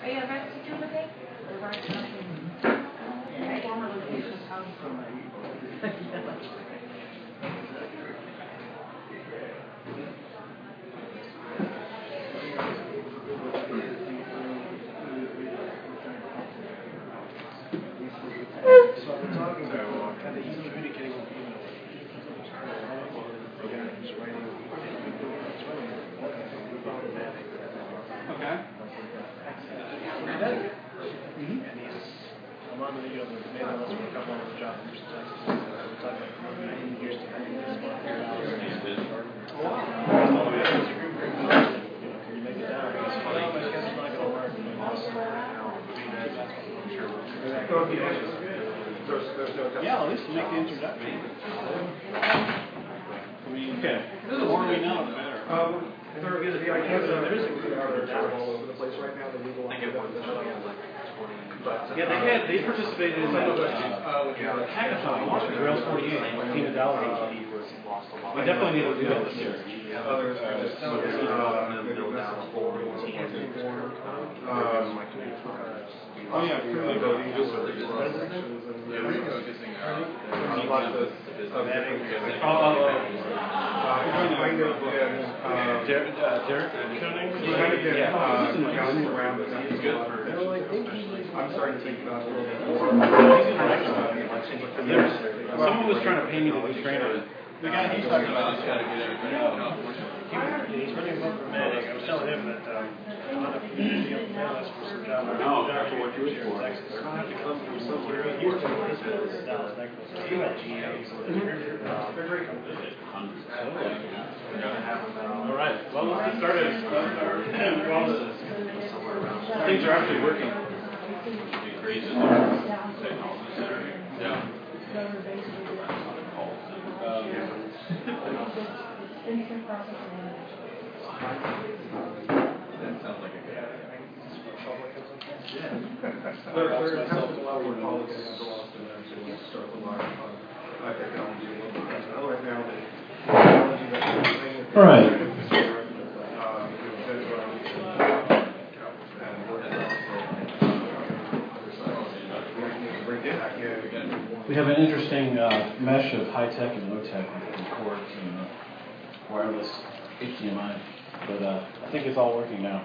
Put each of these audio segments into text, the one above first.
Are you about to do with it? Former location of house from So we're talking about kind of he's communicating with people. He's writing automatic. Okay. And I'm on the mailing list for a couple of other jobs in Texas. We're talking about Groovy and Houston. I think this month. All the way up to the group. Can you make it down? My schedule's not going to work. Yeah, at least to make the introduction. I mean, the more we know, the better. There is a group all over the place right now. The legal They participated in that hackathon for Grails 48 with Tina Dallas. We definitely need to do that this year. Oh yeah, Derek I'm starting to think about it a little bit more. Someone was trying to pay me to do training. The guy he's talking about just got to get everybody out. He's running a book for Manning. I was telling him that I'm not going to be on the mail list for some job. No, that's what you wish for. Texas. They're going to have to come from somewhere. Houston, Dallas, Texas. They're great companies. All right. Well, let's get started. Things are actually working. Yeah. instant processing. That sounds like a good idea. Yeah. There has been a lot more politics in Austin actually start the line on technology a little bit better. Otherwise now the technology that's using all right. We have an interesting mesh of high-tech and low-tech with Quartz and wireless HDMI, but I think it's all working now.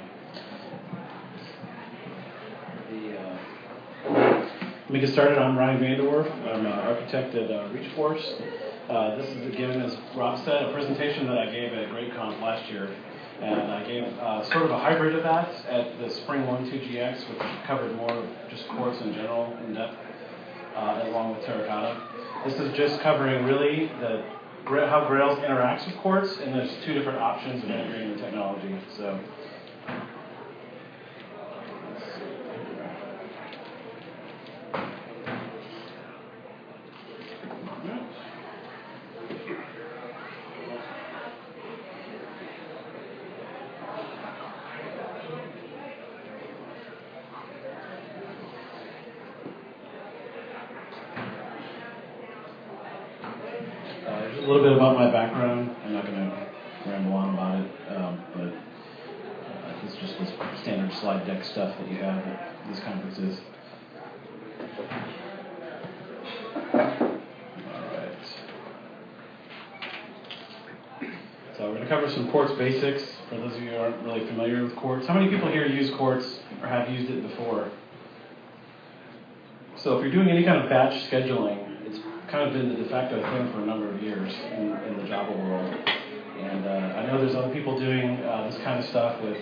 Let me get started. I'm Ryan Vanderwerf. I'm an architect at ReachForce. This is, again, as Rob said, a presentation that I gave at GreatConf last year. And I gave sort of a hybrid of that at the Spring 1.2GX, which covered more of just Quartz in general, in depth, along with Terracotta. This is just covering really how Grails interacts with Quartz, and there's two different options of integrating the technology. So. A little bit about my background. I'm not going to ramble on about it, but it's just this standard slide deck stuff that you have at these conferences. All right. So we're going to cover some Quartz basics for those of you who aren't really familiar with Quartz. How many people here use Quartz or have used it before? So if you're doing any kind of batch scheduling, it's kind of been the de facto thing for a number of years in the Java world. And I know there's other people doing this kind of stuff with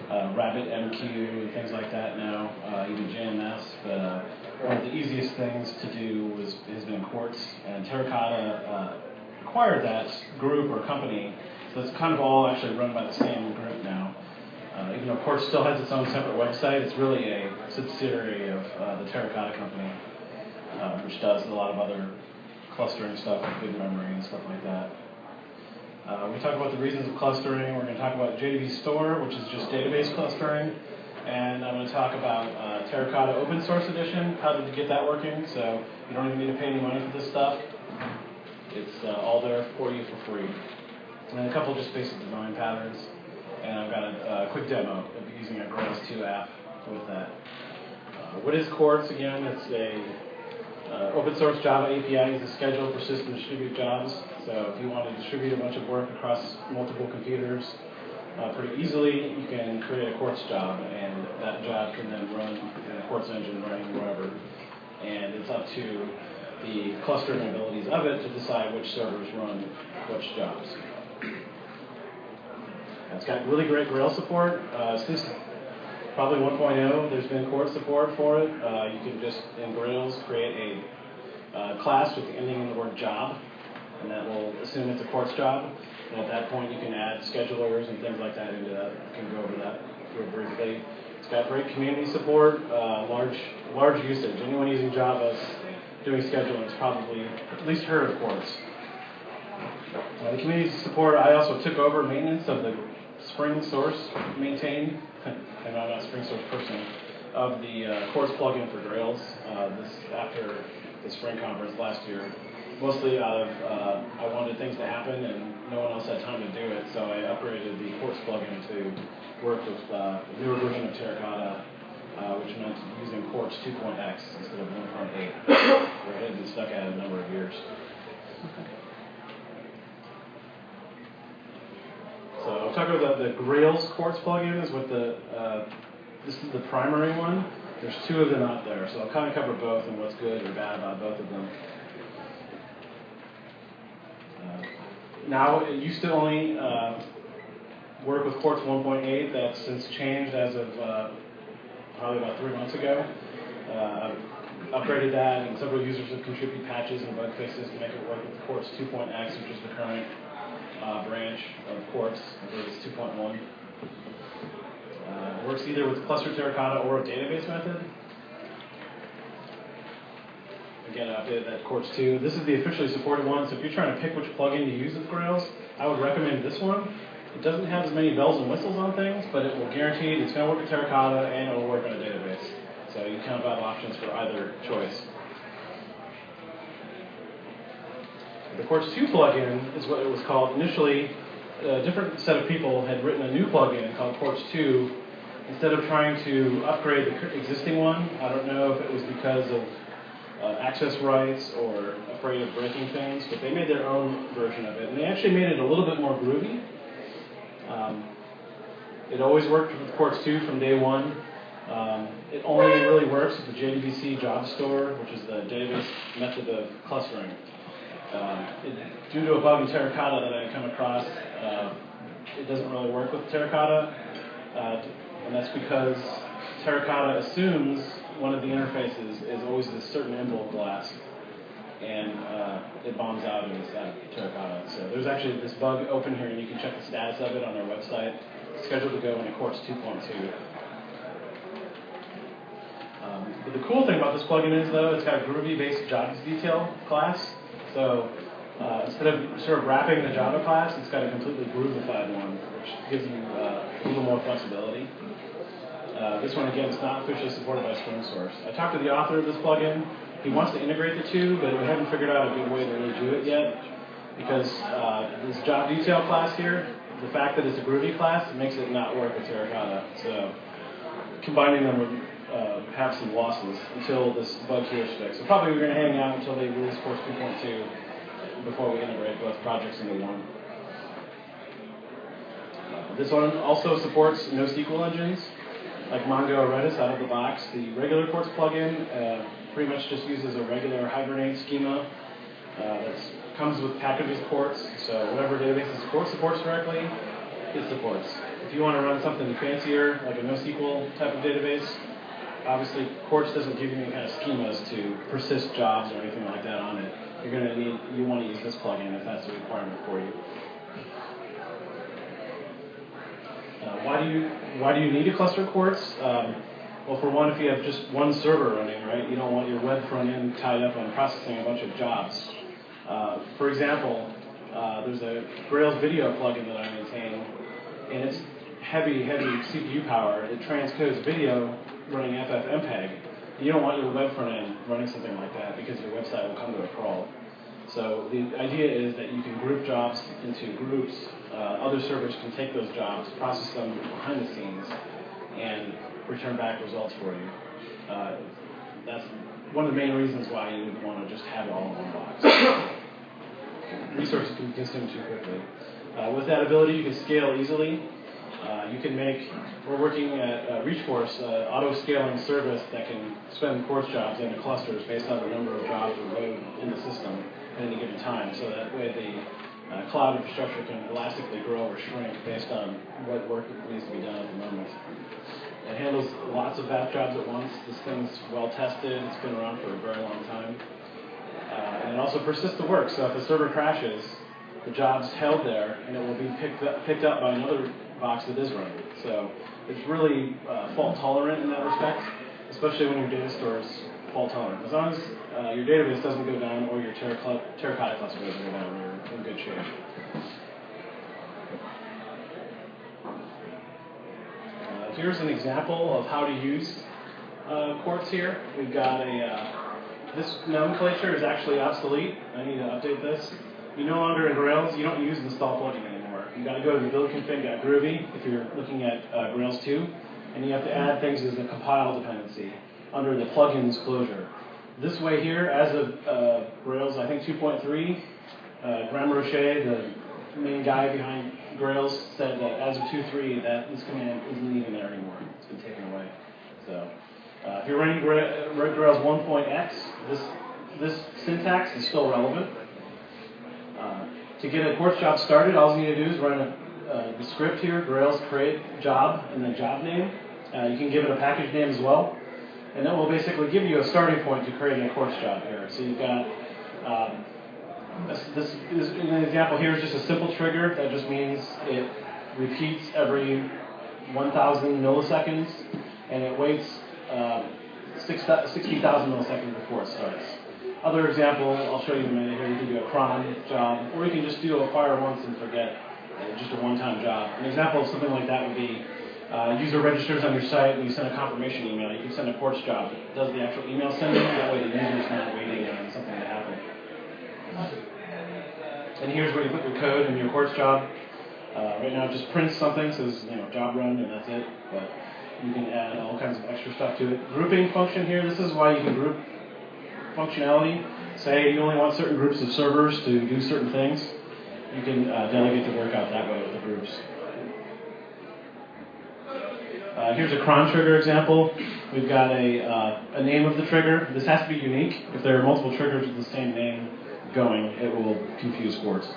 RabbitMQ and things like that now, even JMS. But one of the easiest things to do has been Quartz. And Terracotta acquired that group or company, so it's kind of all actually run by the same group now. Even though Quartz still has its own separate website, it's really a subsidiary of the Terracotta company, which does a lot of other clustering stuff with big memory and stuff like that. We talk about the reasons of clustering. We're going to talk about JDB Store, which is just database clustering. And I'm going to talk about Terracotta Open Source Edition, how to get that working. So you don't even need to pay any money for this stuff. It's all there for you for free. And then a couple just basic design patterns. And I've got a quick demo of using a Grails 2 app with that. What is Quartz? Again, it's a open source Java API is a schedule for system distributed jobs. So if you want to distribute a bunch of work across multiple computers pretty easily, you can create a Quartz job, and that job can then run in a Quartz engine running wherever. And it's up to the clustering abilities of it to decide which servers run which jobs. It's got really great Grails support. Since probably 1.0, there's been Quartz support for it. You can just, in Grails, create a class with the ending in the word job, and that will assume it's a Quartz job. And at that point, you can add schedulers and things like that into that. You can go over that real briefly. It's got great community support, large usage. Anyone using Java doing scheduling has probably at least heard of Quartz. The community support, I also took over maintenance of the Spring source maintained, and I'm not a Spring source person, of the Quartz plugin for Grails after the Spring conference last year. Mostly out of I wanted things to happen and no one else had time to do it, so I upgraded the Quartz plugin to work with a newer version of Terracotta, which meant using Quartz 2.x instead of 1.8, where it had been stuck at a number of years. So I'll talk about the grails-quartz plugin. Is what this is the primary one. There's two of them out there, so I'll kind of cover both and what's good or bad about both of them. Now, it used to only work with Quartz 1.8. That's since changed as of probably about 3 months ago. I've upgraded that, and several users have contributed patches and bug fixes to make it work with Quartz 2.x, which is the current branch of Quartz. I believe it's 2.1. It works either with cluster Terracotta or a database method. Again, I updated that Quartz 2. This is the officially supported one, so if you're trying to pick which plugin to use with Grails, I would recommend this one. It doesn't have as many bells and whistles on things, but it will guarantee it's going to work with Terracotta and it will work on a database. So you kind of have options for either choice. The Quartz 2 plugin is what it was called. Initially, a different set of people had written a new plugin called Quartz 2. Instead of trying to upgrade the existing one, I don't know if it was because of access rights or afraid of breaking things, but they made their own version of it. And they actually made it a little bit more groovy. It always worked with Quartz 2 from day one. It only really works with the JDBC job store, which is the database method of clustering. Due to a bug in Terracotta that I come across, it doesn't really work with Terracotta, and that's because Terracotta assumes one of the interfaces is always a certain envelope glass, and it bombs out inside Terracotta. So there's actually this bug open here, and you can check the status of it on their website. It's scheduled to go into Quartz 2.2. But the cool thing about this plugin is, though, it's got a Groovy-based jobs detail class. So instead of sort of wrapping the Java class, it's got a completely Groovified one, which gives you a little more flexibility. This one, again, is not officially supported by Spring Source. I talked to the author of this plugin. He wants to integrate the two, but we haven't figured out a good way to really do it yet, because this job detail class here, the fact that it's a Groovy class, makes it not work with Terracotta. So combining them would have some losses until this bug here is fixed. So probably we're going to hang out until they release Quartz 2.2 before we integrate both projects into one. This one also supports NoSQL engines, like Mongo or Redis out of the box. The regular Quartz plugin pretty much just uses a regular Hibernate schema that comes with packages ports. So whatever database it supports directly, it supports. If you want to run something fancier, like a NoSQL type of database, obviously Quartz doesn't give you any kind of schemas to persist jobs or anything like that on it. You want to use this plugin if that's a requirement for you. Why do you need a cluster Quartz? Well, for one, if you have just one server running, right, you don't want your web front end tied up on processing a bunch of jobs. For example, there's a Grails video plugin that I maintain, and it's heavy CPU power. It transcodes video running FFmpeg. You don't want your web front end running something like that because your website will come to a crawl. So the idea is that you can group jobs into groups. Other servers can take those jobs, process them behind the scenes, and return back results for you. That's one of the main reasons why you would want to just have it all in one box. Resources can be consumed too quickly. With that ability, you can scale easily. You can make, we're working at ReachForce, auto-scaling service that can spend Quartz jobs into clusters based on the number of jobs that load in the system at any given time. So that way the cloud infrastructure can elastically grow or shrink based on what work needs to be done at the moment. It handles lots of batch jobs at once. This thing's well tested. It's been around for a very long time. And it also persists the work. So if the server crashes, the job's held there, and it will be picked up by another box that is running. So it's really fault tolerant in that respect, especially when your data store is fault tolerant. As long as your database doesn't go down or your Terracotta cluster doesn't go down, you're in good shape. Here's an example of how to use Quartz here. We've got this nomenclature is actually obsolete. I need to update this. You no longer in Grails, you don't use install plugin anymore. You've got to go to the buildconfig.groovy if you're looking at Grails 2, and you have to add things as a compile dependency under the plugins closure. This way here, as of Grails, I think 2.3, Graham Roche, the main guy behind Grails, said that as of 2.3, that this command isn't even there anymore. It's been taken away. So if you're running Grails 1.x, this syntax is still relevant. To get a Quartz job started, all you need to do is run the script here, Grails create job, and then job name. You can give it a package name as well. And that will basically give you a starting point to creating a Quartz job here. So you've got, this is an example here is just a simple trigger. That just means it repeats every 1,000 milliseconds, and it waits 60,000 milliseconds before it starts. Other example, I'll show you in a minute here, you can do a cron job, or you can just do a fire once and forget, just a one-time job. An example of something like that would be, user registers on your site and you send a confirmation email. You can send a Quartz job that does the actual email sending, that way the user's not waiting on something to happen. And here's where you put your code in your Quartz job. Right now it just prints something, says job run, and that's it. But you can add all kinds of extra stuff to it. Grouping function here, this is why you can group functionality. Say you only want certain groups of servers to do certain things. You can delegate the work out that way with the groups. Here's a cron trigger example. We've got a name of the trigger. This has to be unique. If there are multiple triggers with the same name going, it will confuse Quartz.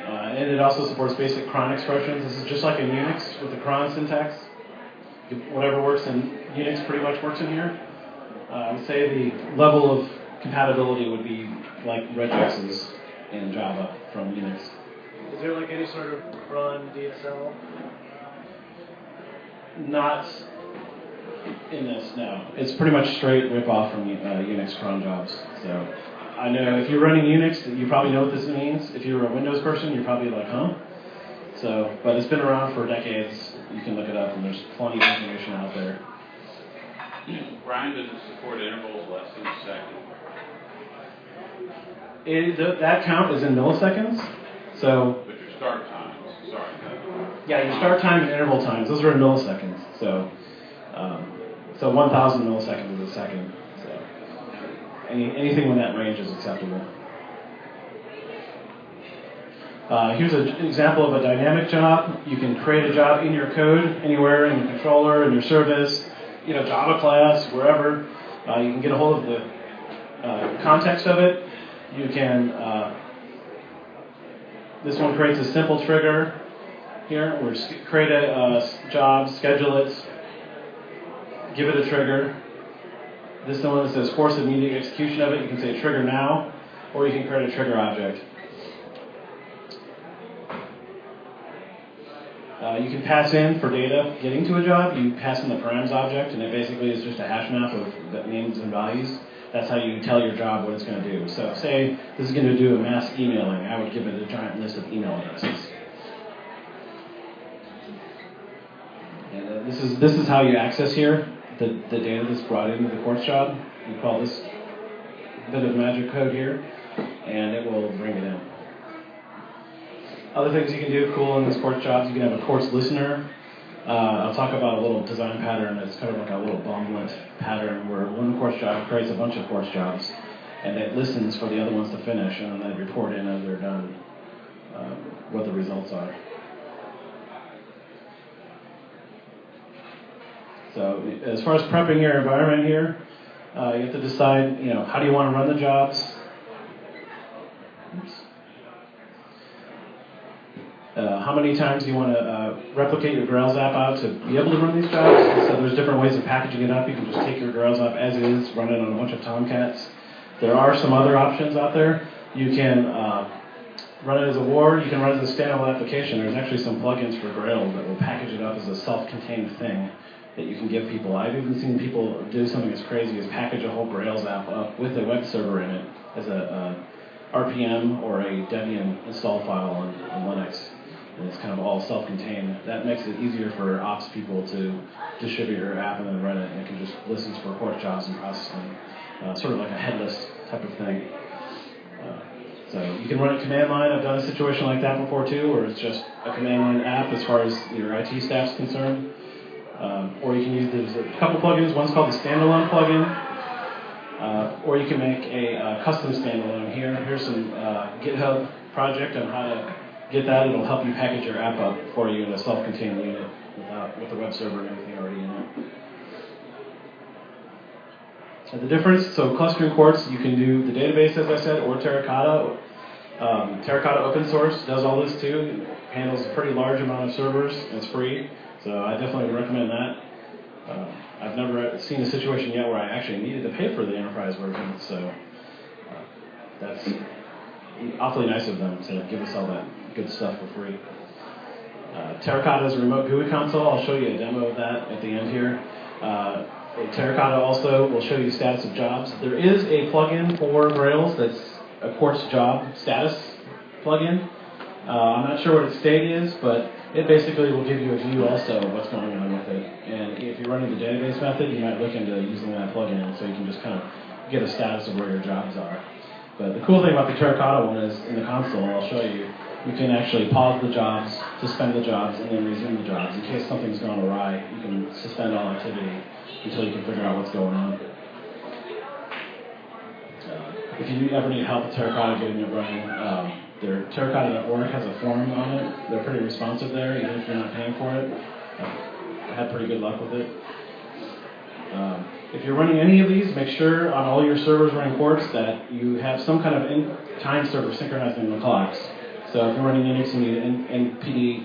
And it also supports basic cron expressions. This is just like in Unix with the cron syntax. Whatever works in Unix pretty much works in here. I would say the level of compatibility would be like regexes in Java from Unix. Is there like any sort of cron DSL? Not in this, no. It's pretty much straight rip-off from Unix cron jobs. So I know if you're running Unix, you probably know what this means. If you're a Windows person, you're probably like, huh? So, but it's been around for decades. You can look it up, and there's plenty of information out there. Brian, does it support intervals less than a second? That count is in milliseconds. So. But your start times, sorry. Yeah, your start time and interval times, those are in milliseconds. So, 1,000 milliseconds is a second. So, anything in that range is acceptable. Here's an example of a dynamic job. You can create a job in your code, anywhere in your controller, in your service, Java class, wherever. You can get a hold of the context of it. You can, this one creates a simple trigger here. We're create a job, schedule it, give it a trigger. This one that says force immediate execution of it. You can say trigger now, or you can create a trigger object. You can pass in for data getting to a job. You pass in the params object, and it basically is just a hash map of names and values. That's how you tell your job what it's going to do. So say this is going to do a mass emailing. I would give it a giant list of email addresses. And this is how you access here the data that's brought into the Quartz job. You call this bit of magic code here, and it will bring it in. Other things you can do cool in these Quartz jobs, you can have a Quartz listener. I'll talk about a little design pattern that's kind of like a little bomblet pattern where one Quartz job creates a bunch of Quartz jobs, and it listens for the other ones to finish, and then they report in as they're done what the results are. So as far as prepping your environment here, you have to decide, how do you want to run the jobs? Oops. How many times do you want to replicate your Grails app out to be able to run these jobs? So there's different ways of packaging it up. You can just take your Grails app as is, run it on a bunch of Tomcats. There are some other options out there. You can run it as a war. You can run it as a standalone application. There's actually some plugins for Grails that will package it up as a self-contained thing that you can give people. I've even seen people do something as crazy as package a whole Grails app up with a web server in it as a RPM or a Debian install file on Linux. And it's kind of all self-contained. That makes it easier for ops people to distribute your app and then run it. And it can just listen for Quartz jobs and process them. Sort of like a headless type of thing. So you can run it command line. I've done a situation like that before too, where it's just a command line app as far as your IT staff's concerned. Or you can use, there's a couple plugins. One's called the standalone plugin. Or you can make a custom standalone here. Here's some GitHub project on how to get that. It'll help you package your app up for you in a self-contained unit with the web server and everything already in it. And the difference, so clustering Quartz, you can do the database, as I said, or Terracotta. Terracotta open source does all this too. It handles a pretty large amount of servers. It's free, so I definitely would recommend that. I've never seen a situation yet where I actually needed to pay for the enterprise version, so that's awfully nice of them to give us all that good stuff for free. Terracotta is a remote GUI console. I'll show you a demo of that at the end here. Terracotta also will show you status of jobs. There is a plugin for Grails that's a Quartz job status plugin. I'm not sure what its state is, but it basically will give you a view also of what's going on with it. And if you're running the database method, you might look into using that plugin so you can just kind of get a status of where your jobs are. But the cool thing about the Terracotta one is in the console, I'll show you, you can actually pause the jobs, suspend the jobs, and then resume the jobs. In case something's gone awry, you can suspend all activity until you can figure out what's going on. If you ever need help with Terracotta getting it running, their Terracotta.org has a forum on it. They're pretty responsive there, even if you're not paying for it. I had pretty good luck with it. If you're running any of these, make sure on all your servers running Quartz that you have some kind of time server synchronizing the clocks. So if you're running Unix, you need NTPD,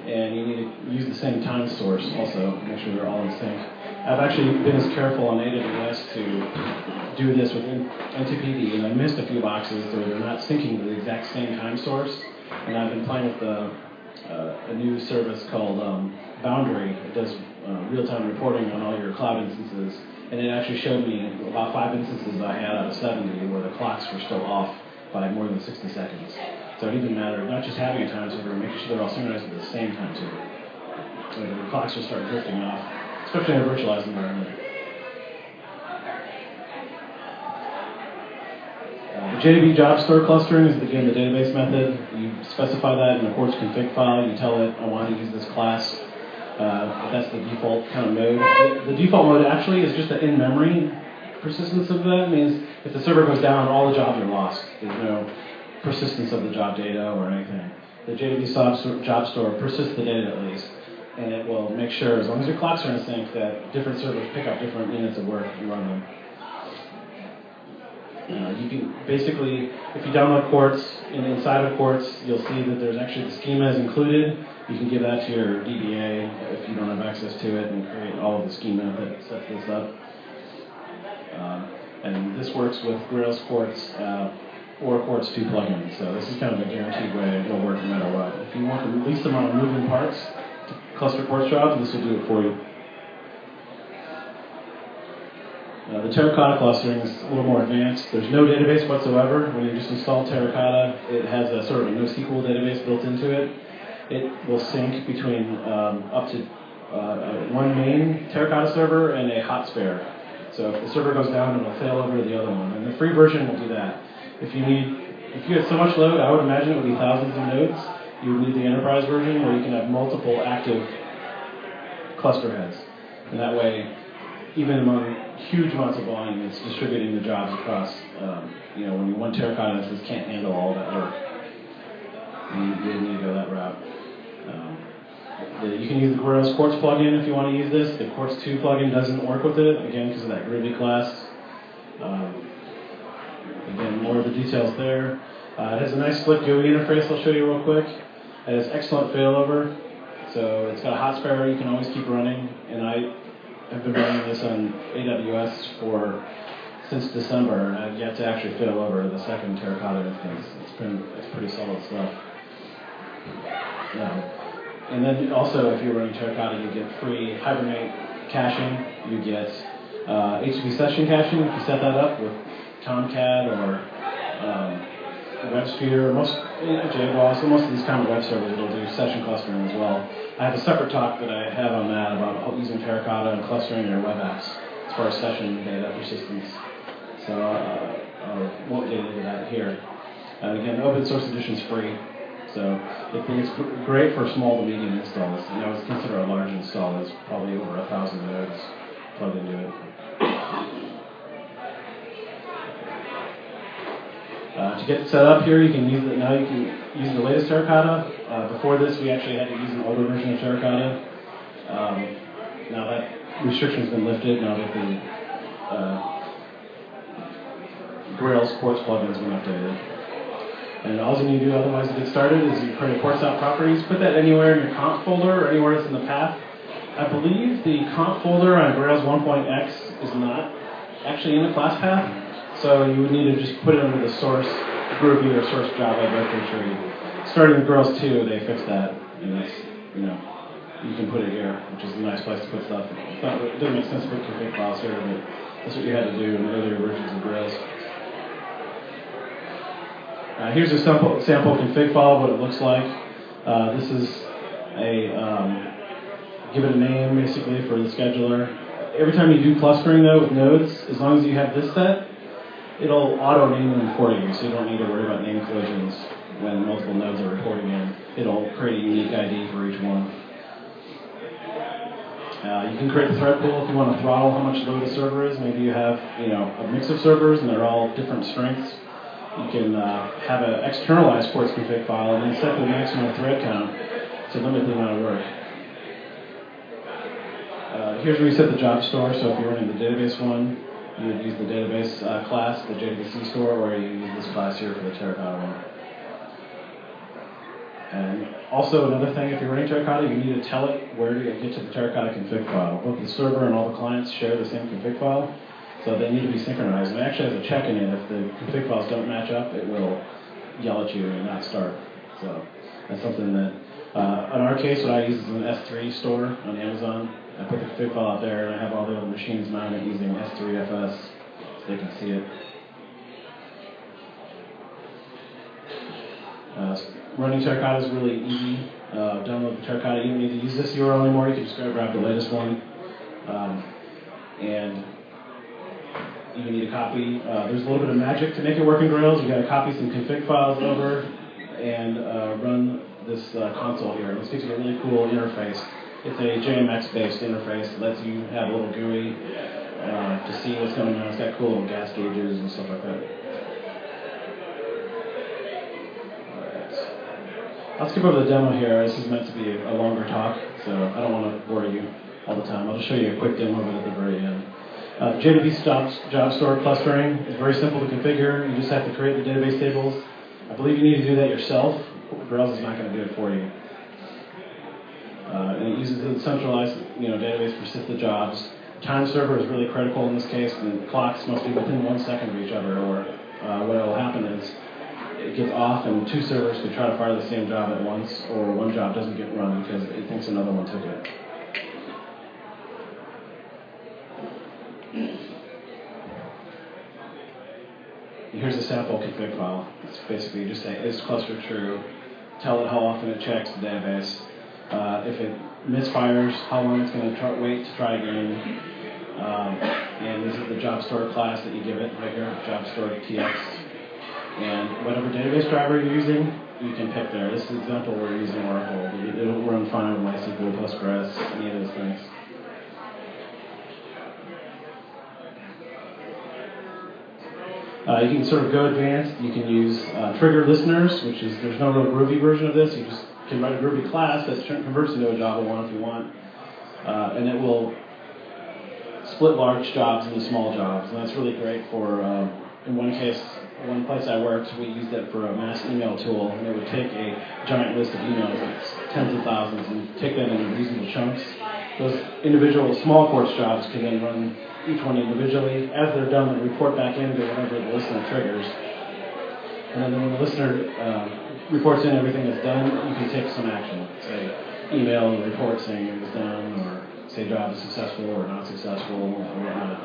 and you need to use the same time source also. Make sure they're all in sync. I've actually been as careful on AWS to do this with NTPD, and I missed a few boxes so they're not syncing to the exact same time source. And I've been playing with a new service called Boundary. It does real-time reporting on all your cloud instances, and it actually showed me about 5 instances I had out of 70 where the clocks were still off by more than 60 seconds. So it even mattered not just having a time server, making sure they're all synchronized with the same time server. So the clocks will start drifting off, especially in a virtualized environment. The JDB job store clustering is, again, the database method. You specify that in the Quartz config file. You tell it, I want to use this class. That's the default kind of mode. The default mode actually is just the in-memory persistence of that. It means if the server goes down, all the jobs are lost. There's no persistence of the job data or anything. The JDB job store persists the data at least, and it will make sure, as long as your clocks are in sync, that different servers pick up different units of work and run them. You can basically, if you download Quartz, and inside of Quartz, you'll see that there's actually the schema is included. You can give that to your DBA if you don't have access to it and create all of the schema that sets this up. And this works with grails-quartz or Quartz 2 plugins. So this is kind of a guaranteed way it'll work no matter what. If you want the least amount of moving parts to cluster Quartz jobs, this will do it for you. The Terracotta clustering is a little more advanced. There's no database whatsoever. When you just install Terracotta, it has a sort of a NoSQL database built into it. It will sync between up to one main Terracotta server and a hot spare. So if the server goes down, it'll fail over to the other one. And the free version will do that. If you had so much load, I would imagine it would be thousands of nodes. you would need the enterprise version where you can have multiple active cluster heads. And that way, even among huge amounts of volume, it's distributing the jobs across, when one Terracotta instance can't handle all that work. You need to go that route. You can use the grails-quartz plugin if you want to use this. The Quartz 2 plugin doesn't work with it, again, because of that Groovy class. Again, more of the details there. It has a nice split GUI interface I'll show you real quick. It has excellent failover. So it's got a hot spare you can always keep running. And I have been running this on AWS since December, and I've yet to actually fail over the second Terracotta instance. It's pretty solid stuff. And then also, if you're running Terracotta, you get free Hibernate caching. You get HTTP session caching if you set that up with Tomcat or WebSphere, JBoss, so most of these common web servers will do session clustering as well. I have a separate talk that I have on that about using Terracotta and clustering your web apps as far as session data persistence. So I won't get into that here. Again, the open source edition is free, so it's great for small to medium installs. And I would consider a large install is probably over 1,000 nodes plugged into it. To get set up here, you can use the latest Terracotta. Before this, we actually had to use an older version of Terracotta. Now that restriction's been lifted, now that the grails-quartz plugin's been updated. And all you need to do otherwise to get started is you create a quartz.out properties, put that anywhere in your conf folder or anywhere that's in the path. I believe the conf folder on Grails 1.x is not actually in the class path. So you would need to just put it under the source Groovy or source Java vector tree. Starting with Grails 2, they fixed that, and it's, you can put it here, which is a nice place to put stuff. It doesn't make sense to put config files here, but that's what you had to do in earlier versions of Grails. Here's a sample config file of what it looks like. This is give it a name basically for the scheduler. Every time you do clustering though with nodes, as long as you have this set, it'll auto-name them for you, so you don't need to worry about name collisions when multiple nodes are reporting in. It'll create a unique ID for each one. You can create a thread pool if you want to throttle how much load a server is. Maybe you have a mix of servers and they're all different strengths. You can have an externalized Quartz config file and then set the maximum thread count to limit the amount of work. Here's where you set the job store. So if you're running the database one, you would use the database class, the JDBC store, or you use this class here for the Terracotta one. And also another thing, if you're running Terracotta, you need to tell it where to get to the Terracotta config file. Both the server and all the clients share the same config file, so they need to be synchronized. And it actually has a check in it. If the config files don't match up, it will yell at you and not start. So that's something that, in our case, what I use is an S3 store on Amazon. I put the config file out there, and I have all the other machines mounted using S3FS, so they can see it. Running Terracotta is really easy. Download the Terracotta. You don't need to use this URL anymore. You can just go grab the latest one. And you need a copy. There's a little bit of magic to make it work in Grails. You got to copy some config files over and run this console here. This gives you a really cool interface. It's a JMX-based interface that lets you have a little GUI to see what's going on. It's got cool little gas gauges and stuff like that. I'll skip over the demo here. This is meant to be a longer talk, so I don't want to bore you all the time. I'll just show you a quick demo of it at the very end. JDBC job store clustering is very simple to configure. You just have to create the database tables. I believe you need to do that yourself. Grails is not going to do it for you. And it uses the centralized database persistent jobs. Time server is really critical in this case, and the clocks must be within 1 second of each other, or what will happen is it gets off and two servers could try to fire the same job at once, or one job doesn't get run because it thinks another one took it. Here's a sample config file. It's basically just say, is cluster true? Tell it how often it checks the database. If it misfires, how long it's going to wait to try again. And this is the job store class that you give it right here, job store TX. And whatever database driver you're using, you can pick there. This example, we're using Oracle, but it'll run fine with MySQL, Postgres, any of those things. You can sort of go advanced. You can use trigger listeners, which is, there's no real Groovy version of this. You just can write a Groovy class that converts into a Java one if you want. And it will split large jobs into small jobs. And that's really great for, in one case, one place I worked, we used it for a mass email tool. And it would take a giant list of emails, like tens of thousands, and take them into reasonable chunks. Those individual small Quartz jobs can then run each one individually. As they're done, they report back into whatever the listener triggers. And then when the listener reports in everything that's done, you can take some action. Say, email a report saying it was done, or say job is successful or not successful, or whatnot.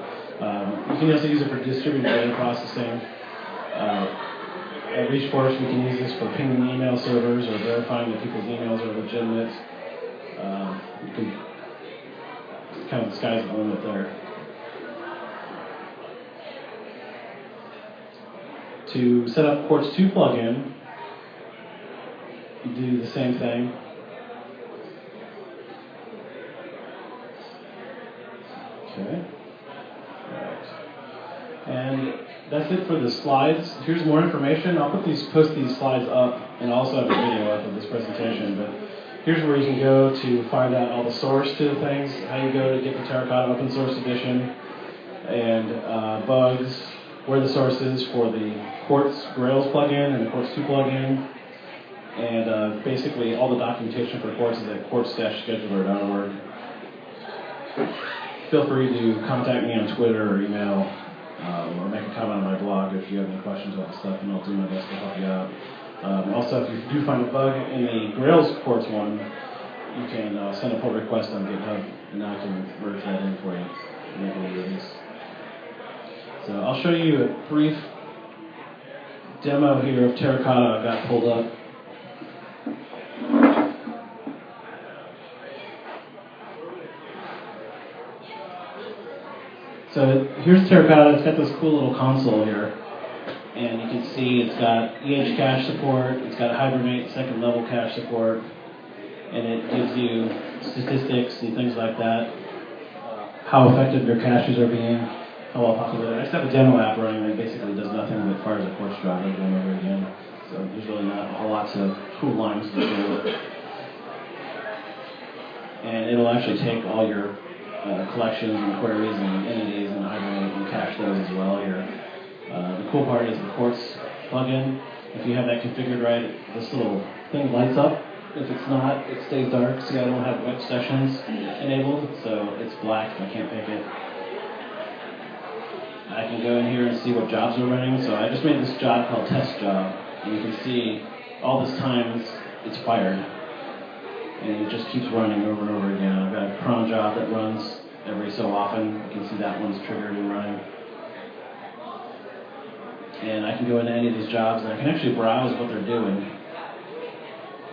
You can also use it for distributed data processing. At ReachForce, we can use this for pinging email servers or verifying that people's emails are legitimate. You can kind of the sky's the limit there. To set up Quartz 2 plugin, you do the same thing. Okay. Right. And that's it for the slides. Here's more information. I'll post these slides up, and also have a video up of this presentation. But here's where you can go to find out all the source to the things, how you go to get the Terracotta open source edition, and bugs, where the source is for the Quartz Grails plugin and the Quartz 2 plugin, and basically all the documentation for Quartz is at quartz-scheduler.org. Feel free to contact me on Twitter or email, or make a comment on my blog if you have any questions about the stuff, and I'll do my best to help you out. Also, if you do find a bug in the Grails Quartz one, you can send a pull request on GitHub, and I can merge that in for you and make a release. So I'll show you a brief demo here of Terracotta I've got pulled up. So here's Terracotta. It's got this cool little console here. And you can see it's got EH cache support, it's got Hibernate second level cache support, and it gives you statistics and things like that, how effective your caches are being. Oh, I'll talk about it. I just have a demo app running that basically does nothing but fires a Quartz drive over and over again. So there's really not a whole lot of cool lines to do. And it'll actually take all your collections and queries and entities and hibernate and cache those as well here. The cool part is the Quartz plugin. If you have that configured right, this little thing lights up. If it's not, it stays dark. See, I don't have web sessions enabled, so it's black. I can't pick it. I can go in here and see what jobs are running. So I just made this job called test job, and you can see all this time it's fired, and it just keeps running over and over again. I've got a cron job that runs every so often. You can see that one's triggered and running. And I can go into any of these jobs, and I can actually browse what they're doing.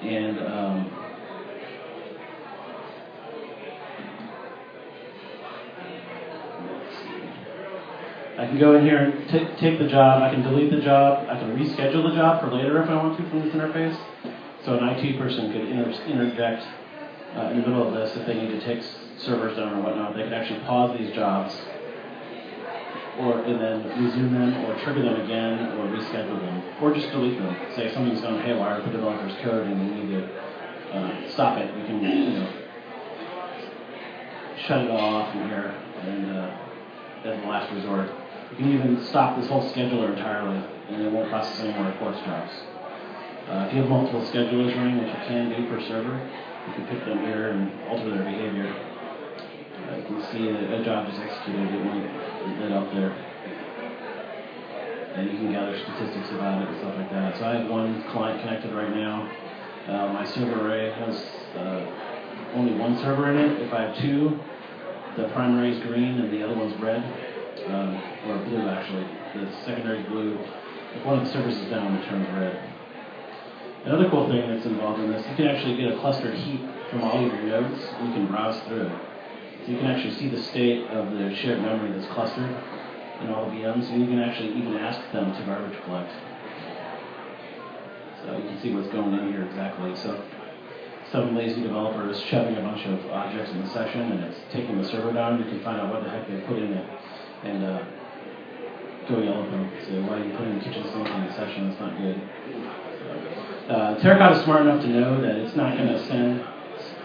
And I can go in here and take the job, I can delete the job, I can reschedule the job for later if I want to from this interface. So an IT person could interject in the middle of this if they need to take servers down or whatnot. They could actually pause these jobs, and then resume them, or trigger them again, or reschedule them, or just delete them. Say something's gone haywire with the developer's code and you need to stop it. You can, shut it off from here, and as a last resort. You can even stop this whole scheduler entirely, and it won't process any more Quartz jobs. If you have multiple schedulers running, which you can do per server, you can pick them here and alter their behavior. You can see that a job is executed, it went lit up there. And you can gather statistics about it and stuff like that. So I have one client connected right now. My server array has only one server in it. If I have two, the primary is green and the other one's red, or blue actually. The secondary is blue. If one of the servers is down, it turns red. Another cool thing that's involved in this, you can actually get a clustered heap from all of your nodes, and you can browse through it. So you can actually see the state of the shared memory that's clustered in all the VMs, and you can actually even ask them to garbage collect. So you can see what's going in here exactly. So some lazy developer is shoving a bunch of objects in the session, and it's taking the server down. You can find out what the heck they put in it, and go yell at them. Say, why are you putting the kitchen sink in the session? It's not good. Terracotta is smart enough to know that it's not going to send,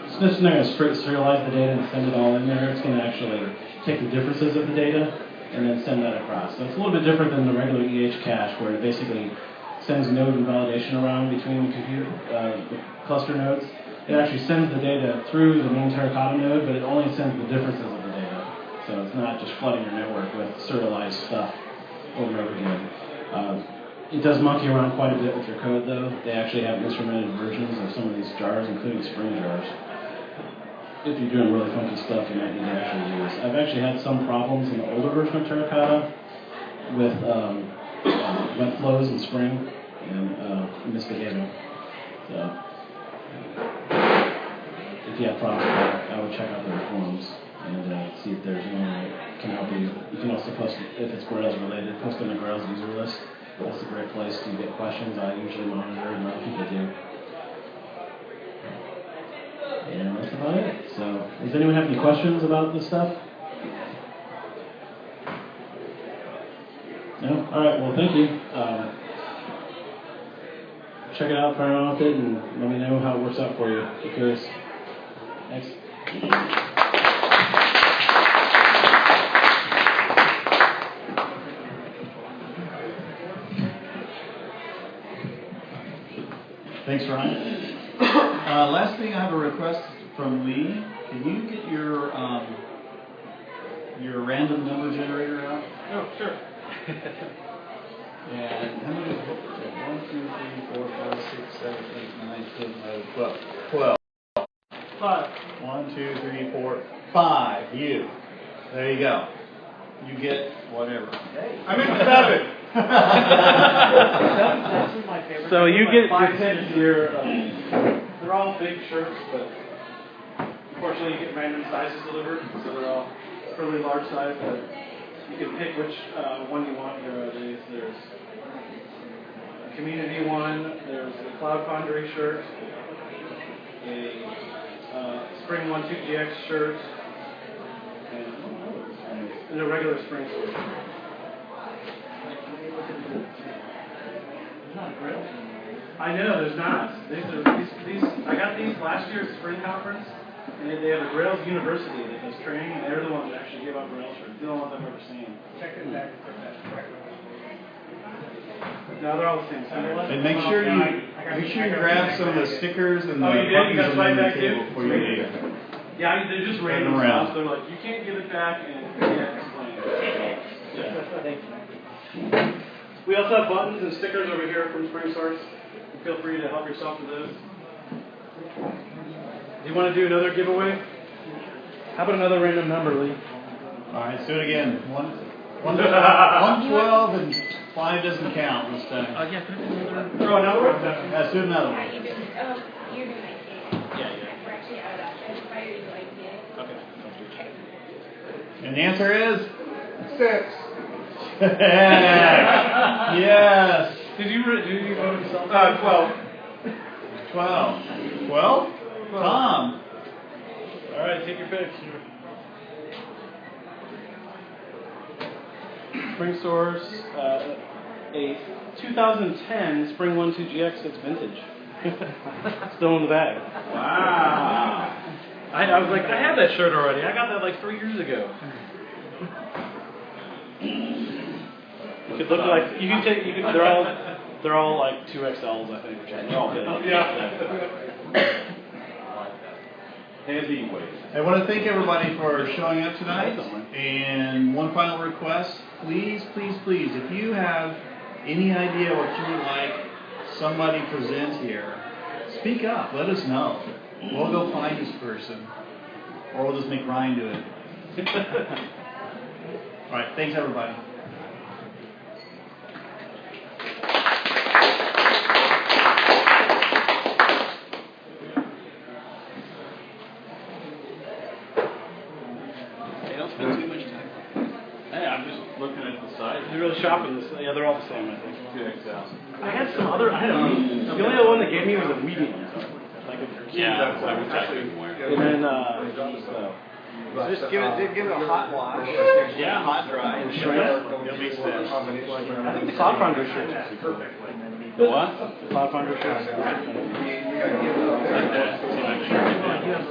it's just not going to serialize the data and send it all in there. It's going to actually take the differences of the data and then send that across. So it's a little bit different than the regular EH cache, where it basically sends node invalidation around between the cluster nodes. It actually sends the data through the main Terracotta node, but it only sends the differences of the data. So it's not just flooding your network with serialized stuff over and over again. It does monkey around quite a bit with your code, though. They actually have instrumented versions of some of these jars, including Spring jars. If you're doing really funky stuff, you might need to actually use. I've actually had some problems in the older version of Terracotta with web flows in Spring and misbehaving. So if you have problems with that, I would check out their forums and see if there's anyone that can help you. You can also post, if it's Grails related, post on the Grails user list. That's a great place to get questions. I usually monitor and other people do. And that's about it. So, does anyone have any questions about this stuff? No? Alright, well, thank you. Check it out, play around with it, and let me know how it works out for you. If you're curious. Thanks. Thanks, Ryan. Last thing, I have a request from Lee. Can you get your random number generator out? Oh, sure. And how many? 1, 2, 3, 4, 5, 6, 7, 8, 9, 10, 11, 12. 12. 5. 1, 2, 3, 4, 5. You. There you go. You get whatever. I'm in 7. That's my favorite. So you get Like your pins here. They're all big shirts, but unfortunately you get random sizes delivered, so they're all fairly large size. But you can pick which one you want. There are these. There's a community one. There's a Cloud Foundry shirt. A Spring 1.2 GX shirt. And a regular Spring shirt. I know, there's not. These, I got these last year at the Spring Conference, and they have a Grails University that does training, and they're the ones that actually give out Grails shirts. They're the ones I've ever seen. Check it back. No, they're all the same. And make sure you grab some of the stickers and the you did? You buttons got on right the back table too? before you leave. Yeah, they're just random around. stuff. They're like, you can't give it back, and you can't explain it. Yeah. Thank you. We also have buttons and stickers over here from Spring Source. Feel free to help yourself with those. Do you want to do another giveaway? How about another random number, Lee? All right, let's do it again. 112 and 5 doesn't count this time. Yeah, throw another one. Let's do another one. You're doing my We're actually out of that. Why are you like Okay. And the answer is 6. yes. Did you vote yourself? 12. 12. 12? Tom. All right, take your pick. Spring Source, a 2010 Spring 1.2 GX that's vintage. Still in the bag. Wow. I was like, I had that shirt already. I got that like 3 years ago. You could look like you can take. You can. They're all like 2XLs, I think. They're all big. Yeah. Heavyweight. I want to thank everybody for showing up tonight. And one final request, please, please, please, if you have any idea what you would like somebody present here, speak up. Let us know. We'll go find this person. Or we'll just make Ryan do it. All right, thanks everybody. Hey, don't spend too much time. Hey, I'm just looking at the size. You're really shopping this. Yeah, they're all the same, I think. 2XL. I had some other. I had a. The only other one they gave me was a medium. Like a. Yeah, which I couldn't wear. And then so just give it a hot wash. Yeah. Hot dry and shrink. It'll make sense. I think the Cloud Finder shirt is actually cool. The what? The Cloud Finder shirt. Okay. See if I can shrink it down.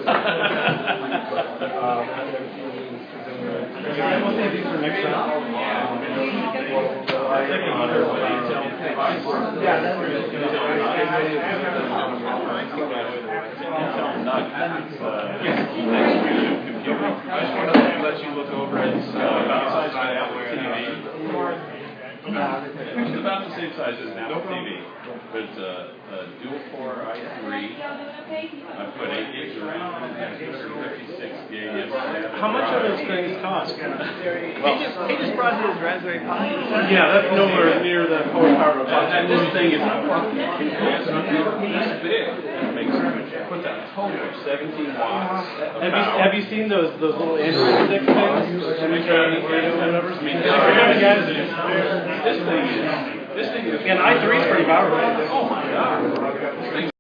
What they do for next round? I just wanted to let you look over it. It's about the size of an Apple TV. It's about the same size as an Apple TV. But it's a dual-core i3. I put 8 gigs around it, and 256 gigs. How much of those things cost? He just brought his Raspberry Pi. Yeah, that's nowhere near the horsepower of And this thing is fucking this big. It puts out a total of 17 watts. Have you seen those little Android stick things? Whatever. This thing is. And i3 is pretty powerful. Oh my god. This thing